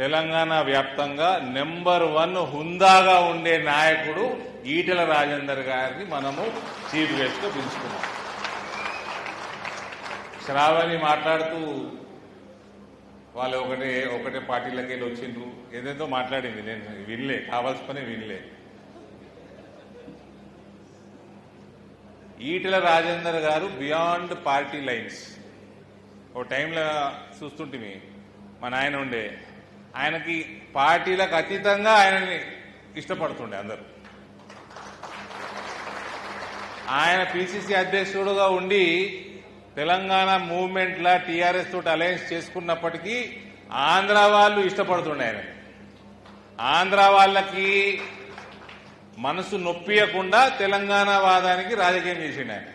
తెలంగాణ వ్యాప్తంగా నెంబర్ 1 హుందాగా ఉండే నాయకుడు ఈటెల రాజేందర్ గారిని మనము చీఫ్ గెస్ట్ గా పిలుచుకున్నాం. శ్రావణి మాట్లాడుతూ వాళ్ళు ఒకటే పార్టీలకి వెళ్ళి వచ్చిండ్రు, ఏదేదో మాట్లాడింది. నేను వినలే, కావాల్సి పని వినలే. ఈటెల రాజేందర్ గారు బియాండ్ పార్టీ లైన్స్. ఓ టైంలో చూస్తుంటే మా నాయన ఉండే, ఆయనకి పార్టీలకు అతీతంగా ఆయనని ఇష్టపడుతుండే అందరూ. ఆయన పిసిసి అధ్యక్షుడుగా ఉండి తెలంగాణ మూవ్మెంట్లా టీఆర్ఎస్ తోటి అలయన్స్ చేసుకున్నప్పటికీ ఆంధ్ర వాళ్ళు ఇష్టపడుతుండే ఆయన. ఆంధ్ర వాళ్ళకి మనసు నొప్పియకుండా తెలంగాణ వాదానికి రాజకీయం చేసిండు ఆయన.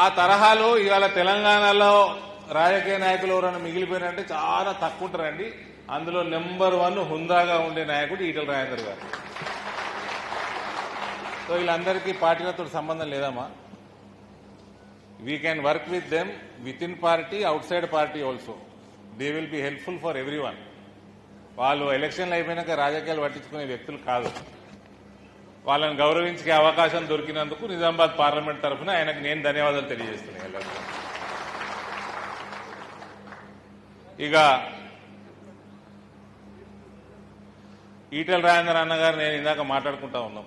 ఆ తరహాలో ఇవాళ తెలంగాణలో రాజకీయ నాయకులు ఎవరైనా మిగిలిపోయినంటే చాలా తక్కువ ఉంటారండి. అందులో నెంబర్ 1 హుందాగా ఉండే నాయకుడు ఈటెల రాజేందర్ గారు. సో వీళ్ళందరికీ పార్టీలతో సంబంధం లేదమ్మా. We can work with them with in party, out side party also. They will be helpful for everyone. వాళ్ళు ఎలక్షన్లు అయిపోయినాక రాజకీయాలు పట్టించుకునే వ్యక్తులు కాదు. వాళ్ళని గౌరవించే అవకాశం దొరికినందుకు నిజామాబాద్ పార్లమెంట్ తరఫున ఆయనకు నేను ధన్యవాదాలు తెలియజేస్తున్నాను. ఇక ఈటెల రాజేందర్ అన్నగారు నేను ఇందాక మాట్లాడుకుంటా ఉన్నాం.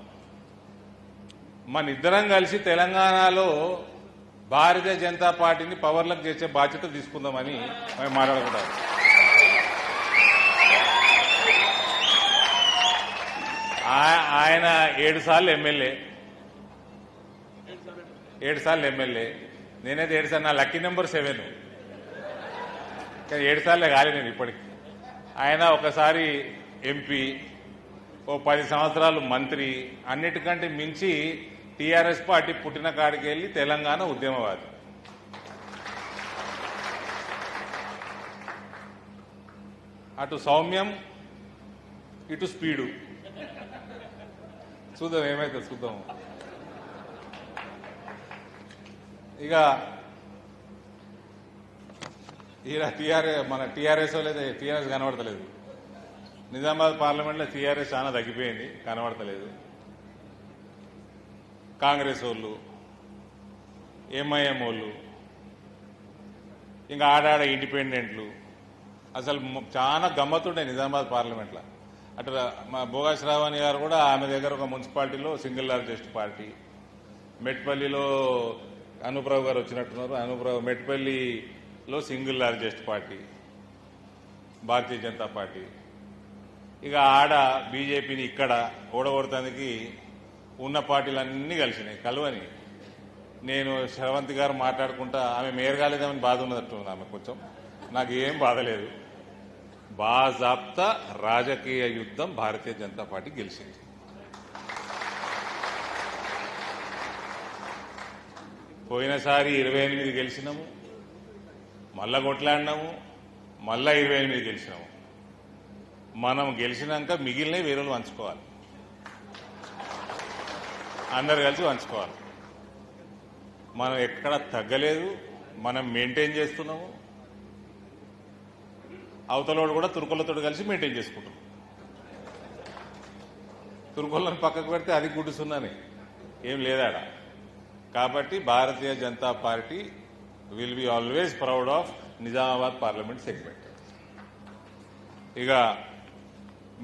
మన ఇద్దరం కలిసి తెలంగాణలో భారతీయ జనతా పార్టీని పవర్లకు చేసే బాధ్యత తీసుకుందామని మేము మాట్లాడుకుంటాం. ఆయన 7 సార్లు ఎమ్మెల్యే, 7 సార్లు ఎమ్మెల్యే. నేనైతే 7 సార్లు, నా లక్కీ నెంబర్ 7. కానీ 7 సార్లే కాలే నేను ఇప్పటికి. ఆయన ఒకసారి ఎంపీ, ఓ 10 సంవత్సరాలు మంత్రి, అన్నిటికంటే మించి టీఆర్ఎస్ పార్టీ పుట్టిన కాడికి వెళ్లి తెలంగాణ ఉద్యమవాది. అటు సౌమ్యం, ఇటు స్పీడు. చూద్దాం ఏమైతే చూద్దాం. ఇక మన టీఆర్ఎస్ వాళ్ళైతే టీఆర్ఎస్ కనబడతలేదు. నిజామాబాద్ పార్లమెంట్లో టీఆర్ఎస్ చాలా తగ్గిపోయింది, కనబడతలేదు. కాంగ్రెస్ వాళ్ళు, ఎంఐఎం వాళ్ళు, ఇంకా ఆడాడ ఇండిపెండెంట్లు. అసలు చాలా గమ్మత్తుండే నిజామాబాద్ పార్లమెంట్లో. అటు మా బోగా శ్రావణి గారు కూడా ఆమె దగ్గర ఒక మున్సిపాలిటీలో సింగిల్ లార్జెస్ట్ పార్టీ. మెట్పల్లిలో అనుప్రభు గారు వచ్చినట్టున్నారు. మెట్పల్లిలో సింగిల్ లార్జెస్ట్ పార్టీ భారతీయ జనతా పార్టీ. ఇక ఆడ బీజేపీని ఇక్కడ ఓడగొడటానికి ఉన్న పార్టీలన్నీ కలిసినాయి. కలవని నేను శ్రవంతి గారు మాట్లాడుకుంటా, ఆమె మేయర్ కాలేదేమని బాధ ఉన్నట్టు ఆమె కొంచెం. నాకు ఏం బాధలేదు. బాజాప్తా రాజకీయ యుద్ధం భారతీయ జనతా పార్టీ గెలిచింది. పోయినసారి 28 గెలిచినాము, మళ్ళా కొట్లాడినాము, మళ్ళా 28 గెలిచినాము. మనం గెలిచినాక మిగిలినవి వేరే వాళ్ళు పంచుకోవాలి, అందరు కలిసి పంచుకోవాలి. మనం ఎక్కడ తగ్గలేదు, మనం మెయింటైన్ చేస్తున్నాము. అవతలోడు కూడా తుర్కొల్లతో కలిసి మెయింటైన్ చేసుకుంటాం. తుర్కొల్లను పక్కకు పెడితే అది గుడ్డుసున్నానే, ఏం లేదాడ. కాబట్టి Bharatiya Janata Party will be always proud of Nizamabad parliament segment. ఇక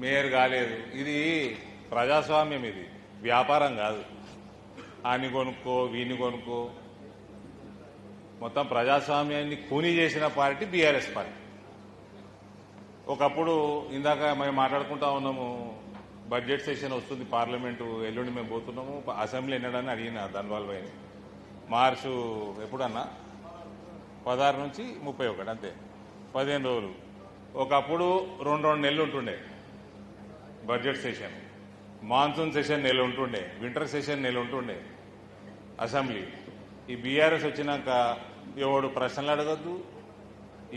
మేయర్ కాలేదు, ఇది ప్రజాస్వామ్యం, ఇది వ్యాపారం కాదు. ఆని కొనుక్కో వీని కొనుక్కో. మొత్తం ప్రజాస్వామ్యాన్ని కూనీ చేసిన పార్టీ బీఆర్ఎస్ పార్టీ. ఒకప్పుడు ఇందాక మేము మాట్లాడుకుంటా ఉన్నాము, బడ్జెట్ సెషన్ వస్తుంది పార్లమెంటు, ఎల్లుండి మేము పోతున్నాము, అసెంబ్లీ ఎన్నడని అడిగిన ధన్వాల్ భాయ్. మార్చు ఎప్పుడన్నా 16 నుంచి 31 అంతే, 15 రోజులు. ఒకప్పుడు 2 నెలలు ఉంటుండే బడ్జెట్ సెషన్. మాన్సూన్ సెషన్ నెల ఉంటుండే, వింటర్ సెషన్ నెల ఉంటుండే అసెంబ్లీ. ఈ బీఆర్ఎస్ వచ్చినాక ఎవడు ప్రశ్నలు అడగద్దు,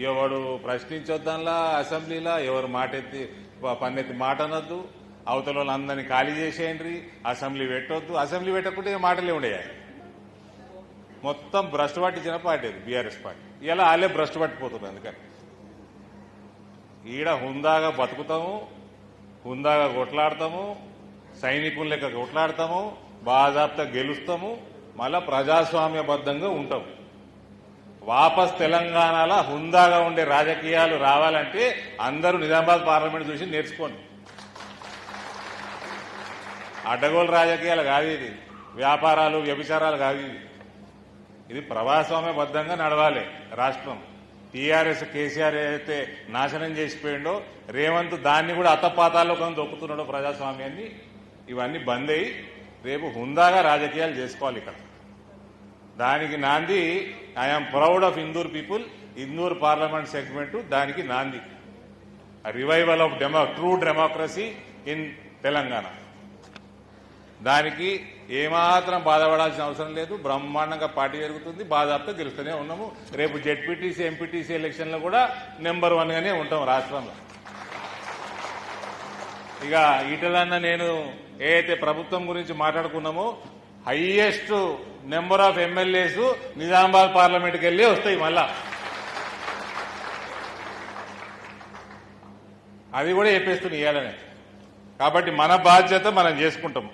ఎవడు ప్రశ్నించొద్దనలా అసెంబ్లీలో, ఎవరు పన్నెత్తి మాట అనొద్దు, అవతల వాళ్ళందరినీ ఖాళీ చేసేయండి, అసెంబ్లీ పెట్టొద్దు. అసెంబ్లీ పెట్టకుంటే మాటలే ఉండేవి. మొత్తం భ్రష్టు పట్టించిన పార్టీ అది బీఆర్ఎస్ పార్టీ. ఇలా వాళ్ళే భ్రష్టు పట్టిపోతున్నారు. అందుకని ఈడ హుందాగా బతుకుతాము, హుందాగా కొట్లాడతాము, సైనికుల లెక్క కొట్లాడతాము, బాజాప్తా గెలుస్తాము, మళ్ళా ప్రజాస్వామ్యబద్ధంగా ఉంటాం. వాపస్ తెలంగాణలో హుందాగా ఉండే రాజకీయాలు రావాలంటే అందరూ నిజామాబాద్ పార్లమెంట్ చూసి నేర్చుకోండి. అడ్డగోలు రాజకీయాలు కాదు ఇది, వ్యాపారాలు వ్యభిచారాలు కాదు ఇది ప్రజాస్వామ్యబద్ధంగా నడవాలి రాష్ట్రం. టీఆర్ఎస్ కేసీఆర్ అయితే నాశనం చేసిపోయిండో, రేవంత్ దాన్ని కూడా అత్తపాతాల్లో కొంత దొక్కుతున్నాడో ప్రజాస్వామ్యాన్ని, ఇవన్నీ బంద్ అయ్యి రేపు హుందాగా రాజకీయాలు చేసుకోవాలి ఇక్కడ. దానికి నాంది I'm proud of Indur people, Indur parliament segment దానికి నాంది. Revival of true democracy in Telangana. దానికి ఏమాత్రం బాధపడాల్సిన అవసరం లేదు. బ్రహ్మాండంగా పార్టీ జరుగుతుంది, బాధాప్తా గెలుస్తూనే ఉన్నాము. రేపు జెడ్పీటీసీ ఎంపీటీసీ ఎలక్షన్లో కూడా నెంబర్ 1 గానే ఉంటాం రాష్ట్రంలో. ఇక ఈటలన్న నేను ఏదైతే ప్రభుత్వం గురించి మాట్లాడుకున్నామో, highest number of MLAs Nizamabad పార్లమెంట్కి వెళ్ళి వస్తాయి మళ్ళా. అది కూడా చెప్పేస్తుంది ఇవ్వాలనే. కాబట్టి మన బాధ్యత మనం చేసుకుంటాం.